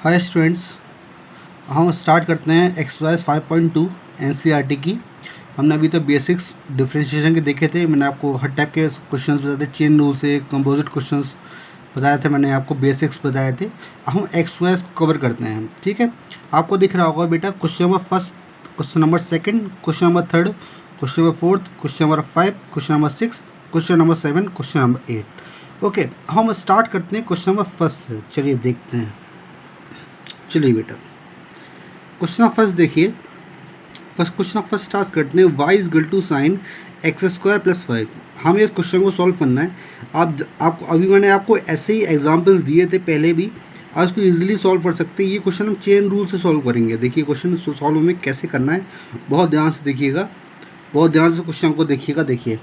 Hi students, हम start करते हैं एक्सरसाइज 5.2 एनसीईआरटी की। हमने अभी तो बेसिक्स डिफरेंशिएशन के देखे थे। मैंने आपको हर टाइप के क्वेश्चंस बताए थे, चेन रूल से कंपोजिट क्वेश्चंस बताए थे, मैंने आपको बेसिक्स बताए थे। हम एक्सरसाइज कवर करते हैं, ठीक है। आपको दिख रहा होगा बेटा, question number first, question number second, question number third, question number fourth, question number 5, question number 6, question number 7, question number 8। Okay, हम स्टार्ट करते हैं क्वेश्चन नंबर फर्स्ट से। चलिए देखते हैं। चलिए बेटा, क्वेश्चन फर्स्ट देखिए। फर्स्ट क्वेश्चन फर्स्ट स्टार्ट करते हैं। y is equal to sine X square plus 5। हमें इस क्वेश्चन को सॉल्व करना है। आपको अभी मैंने आपको ऐसे ही एग्जांपल्स दिए थे पहले भी, आप इसको इजीली सॉल्व कर सकते हैं। ये क्वेश्चन हम चेन रूल से सॉल्व करेंगे। देखिए क्वेश्चन सॉल्व हमें कैसे करना है, बहुत ध्यान से देखिएगा, बहुत ध्यान से क्वेश्चन को देखिएगा। देखिए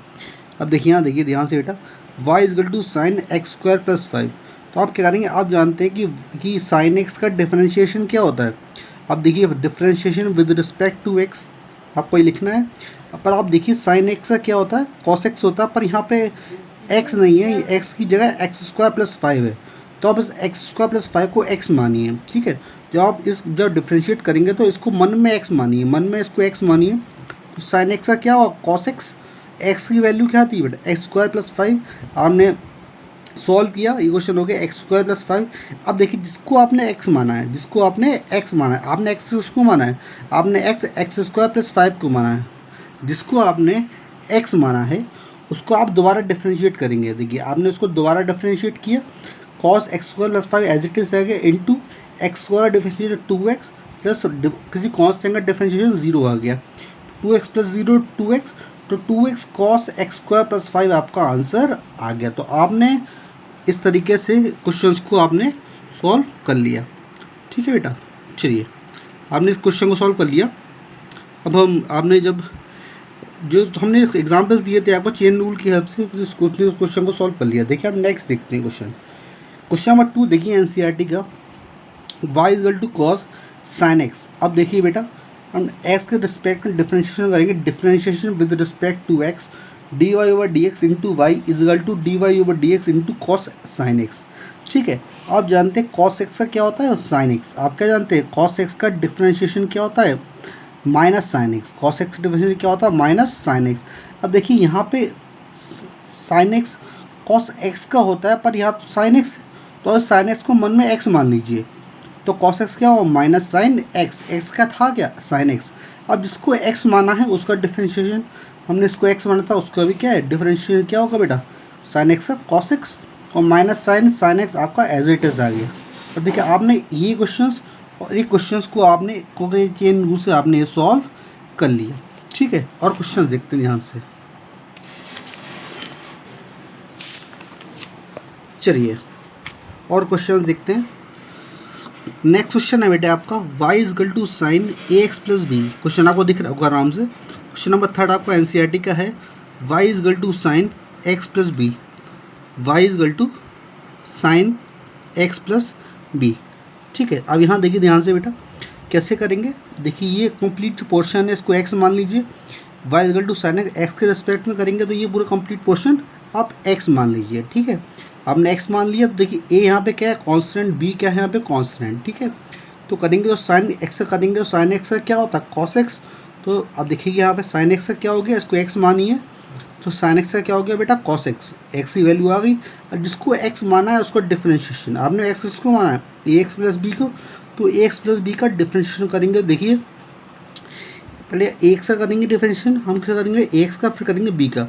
अब देखिए, यहाँ देखिए ध्यान से बेटा, y is equal to sine X square plus 5। तो आप क्या करेंगे, आप जानते हैं कि साइन एक्स का डिफरेंशिएशन क्या होता है। अब देखिए differentiation with respect to X आपको ये लिखना है। पर आप देखिए साइन एक्स का क्या होता है, कॉस एक्स होता है, पर यहाँ पे एक्स नहीं है, एक्स की जगह एक्स स्क्वायर प्लस 5 है। तो आप इस एक्स स्क्वायर प्लस 5 को एक्स मानिए, ठीक है। जब डिफ्रेंशिएट करेंगे तो इसको मन में एक्स मानिए, मन में इसको एक्स मानिए। तो साइन एक्स का क्या होगा, कॉस एक्स। एक्स की वैल्यू क्या थी बेटा, एक्स स्क्वायर प्लस 5। आपने सॉल्व किया, ये क्वेश्चन हो गया एक्स स्क्वायर प्लस 5। अब देखिए जिसको आपने एक्स माना है, जिसको आपने एक्स माना है, आपने एक्स किसको माना है, आपने एक्स स्क्वायर प्लस 5 को माना है। जिसको आपने एक्स माना है उसको आप दोबारा डिफ्रेंशिएट करेंगे। देखिए आपने उसको दोबारा डिफ्रेंशिएट किया, cos x square plus 5 as it is रहेगा into x square differentiate 2x plus किसी कॉन्स्टेंट का डिफ्रेंशिएशन 0 आ गया, 2x प्लस 0 2x, तो 2x cos x square plus 5 आपका आंसर आ गया। तो आपने इस तरीके से क्वेश्चंस को आपने सॉल्व कर लिया, ठीक है बेटा। चलिए आपने इस क्वेश्चन को सॉल्व कर लिया। अब हम आपने जब जो हमने एग्जांपल्स दिए थे आपको चेन रूल की हेल्प से, इस क्वेश्चन को सॉल्व कर लिया। देखिए हम नेक्स्ट देखते हैं क्वेश्चन। क्वेश्चन नंबर 2 देखिए एनसीईआरटी का, y is equal to cos sine X. अब देखिए बेटा, हम एक्स के रिस्पेक्ट में डिफरेंशिएशन करेंगे, differentiation with respect to X, D Y over D X into Y is equal to D Y over D X into cos sine X, ठीक है। आप जानते हैं कॉस एक्स का क्या होता है और साइन एक्स। आप क्या जानते हैं, कॉस एक्स का डिफरेंशिएशन क्या होता है, minus sine x. Cos x का डिफरेंशिएशन क्या होता है, माइनस साइन एक्स। अब देखिए यहाँ पे साइन एक्स कॉस एक्स का होता है, पर यहाँ तो साइन एक्स, तो साइन एक्स को मन में एक्स मान लीजिए। तो कॉस एक्स क्या हो, माइनस साइन एक्स, एक्स का था क्या, साइन एक्स। अब जिसको एक्स माना है उसका डिफरेंशिएशन, हमने इसको एक्स माना था, उसका भी क्या है डिफरेंशिएशन, क्या होगा बेटा, साइन एक्स का कॉस एक्स, और माइनस साइन एक्स आपका एज इट इज आ गया। अब देखिए आपने ये क्वेश्चंस और ये क्वेश्चंस को आपने चेन रूल से आपने सॉल्व कर लिया, ठीक है। और क्वेश्चन देखते हैं ध्यान से। चलिए और क्वेश्चन देखते हैं। नेक्स्ट क्वेश्चन है बेटा आपका, y is equal to sine A X plus B. Question आपको दिख रहा होगा आराम से। क्वेश्चन नंबर 3 आपका एनसीईआरटी का है, y is equal to sine X plus B. y is equal to sine X plus B, ठीक है। अब यहाँ देखिए ध्यान से बेटा, कैसे करेंगे। देखिए ये कंप्लीट पोर्शन है, इसको x मान लीजिए। y is equal to sine X के रिस्पेक्ट में करेंगे तो ये पूरा कंप्लीट पोर्शन आप x मान लीजिए, ठीक है। आपने x मान लिया, तो देखिए a यहाँ पे क्या है कांस्टेंट, b क्या है यहाँ पे कांस्टेंट, ठीक है। तो करेंगे तो साइन एक्स का करेंगे तो साइन एक्स का क्या होता है, कॉस एक्स। तो अब देखिए यहाँ पे साइन एक्स का क्या हो गया, इसको x मानिए, तो साइन एक्स का क्या हो गया बेटा, कॉस एक्स। एक्स की वैल्यू आ गई, और जिसको x माना है उसको डिफरेंशिएशन, आपने x किसको माना है, ए एक्स प्लस बी को, तो ए एक्स प्लस बी का डिफरेंशिएशन करेंगे। देखिए पहले ए एक्स का करेंगे डिफरेंशिएशन, हम किसका करेंगे, ए एक्स का, फिर करेंगे बी का।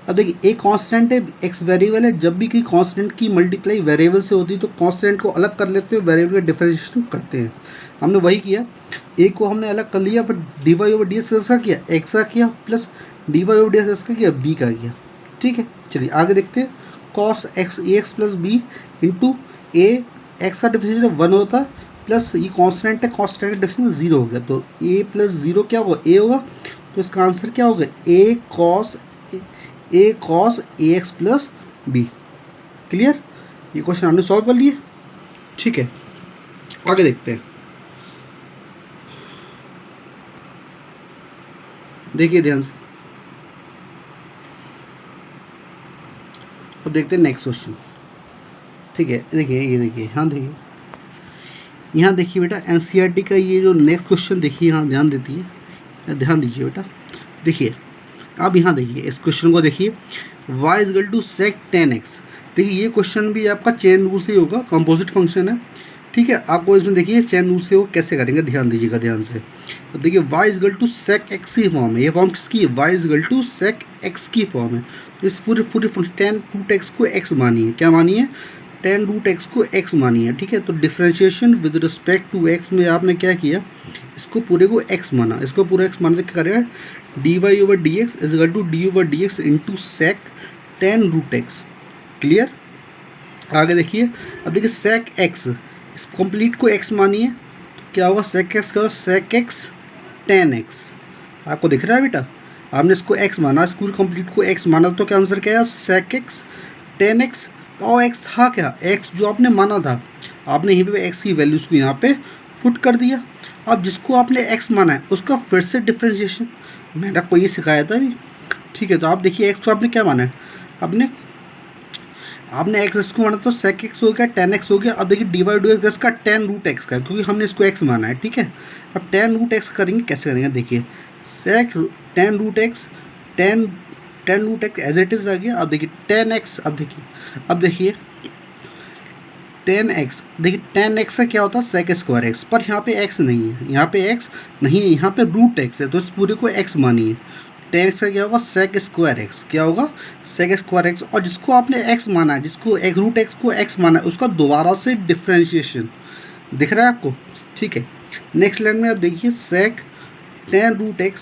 अब देखिए ए कांस्टेंट है, एक्स वेरिएबल है, जब भी कोई कांस्टेंट की मल्टीप्लाई वेरिएबल से होती है तो कांस्टेंट को अलग कर लेते हैं, वेरिएबल का डिफरेंशिएशन करते हैं। हमने वही किया, ए को हमने अलग कर लिया, फिर D Y over D X का किया, एक्स का किया, plus D Y over D X का किया, बी का किया, ठीक है। चलिए आगे देखते हैं। कॉस एक्स ए एक्स प्लस बी इंटू ए एक्स का डिफरेंशिएशन 1 होता है, प्लस ये कांस्टेंट है, कांस्टेंट का डिफरेंस 0 हो गया, तो a प्लस 0 क्या होगा, a होगा। तो इसका आंसर क्या होगा, a cos A X plus B. Clear, ये क्वेश्चन हमने सॉल्व कर लिए, ठीक है। आगे देखते हैं। देखिए ध्यान से, अब देखते हैं नेक्स्ट क्वेश्चन, ठीक है। देखिए ये देखिए, हाँ देखिए यहाँ देखिए बेटा एनसीईआरटी का ये जो नेक्स्ट क्वेश्चन देखिए, यहाँ ध्यान देती है, ध्यान दीजिए बेटा। देखिए अब यहाँ देखिए इस क्वेश्चन को देखिए, y is equal to sec 10x। देखिए ये क्वेश्चन भी आपका चेन रूल से ही होगा, कंपोजिट फंक्शन है, ठीक है। आपको इसमें देखिए चेन रूल से वो कैसे करेंगे, ध्यान दीजिएगा ध्यान से। तो देखिए y is equal to sec x की फॉर्म है, ये फॉर्म किसकी है, y is equal to sec x की फॉर्म है। तो इस पूरे फंक्शन tan रूट x को x मानिए, क्या मानिए, tan रूट x को x मानिए, ठीक है। तो differentiation with respect to x में आपने क्या किया, इसको पूरे को x माना, इसको पूरा x माना, तो क्या करेगा, dy over D X is equal to D over D X into sec tan root x। क्लियर। आगे देखिए, अब देखिए सेक x, इस कंप्लीट को x मानिए, तो क्या होगा, सेक x का सेक x tan x। आपको दिख रहा है बेटा, आपने इसको x माना, इस पूरी कंप्लीट को x माना, तो क्या आंसर क्या है, सेक x tan x। और x था क्या, x जो आपने माना था, आपने यहीं पे x की वैल्यूज को यहाँ पे पुट कर दिया। अब जिसको आपने x माना है उसका फिर से डिफ्रेंशिएशन, मैंने आपको ये सिखाया था अभी, ठीक है। तो आप देखिए x को आपने क्या माना है, आपने x इसको माना तो sec x हो गया, tan x हो गया। अब देखिए dy dy इसका tan रूट x का, क्योंकि हमने इसको x माना है, ठीक है। अब tan रूट x करेंगे, कैसे करेंगे, देखिए sec tan root x, tan root x as it is आ गया। अब देखिए tan x, अब देखिए tan x, देखिए tan x का क्या होता है, sec स्क्वायर x, पर यहाँ पे x नहीं है, यहाँ पे x नहीं है, यहाँ पे रूट x है, तो इस पूरे को x मानिए। tan x का क्या होगा, sec स्क्वायर x, क्या होगा, sec स्क्वायर x। और जिसको आपने x माना है, जिसको एक रूट x को x माना है, उसका दोबारा से डिफ्रेंशिएशन दिख रहा है आपको, ठीक है। नेक्स्ट लाइन में आप देखिए sec tan root x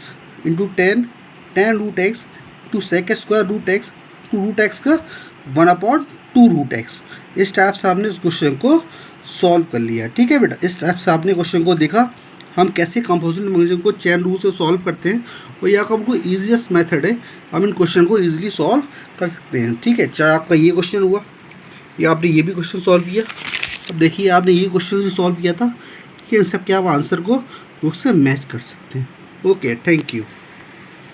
into tan root x to sec square root x to root x का 1/2 रूट x। इस टाइप से आपने इस क्वेश्चन को सॉल्व कर लिया, ठीक है बेटा। इस टाइप से आपने क्वेश्चन को देखा हम कैसे कंपोजिट फंक्शन को चेन रूल से सॉल्व करते हैं, और यह आपको ईजीएस्ट मेथड है, हम इन क्वेश्चन को इजीली सॉल्व कर सकते हैं, ठीक है। चाहे आपका ये क्वेश्चन हुआ या आपने ये भी क्वेश्चन सॉल्व किया, अब देखिए आपने ये क्वेश्चन भी सॉल्व किया था, कि इन सब के आप आंसर को बुक से मैच कर सकते हैं। Okay, thank you.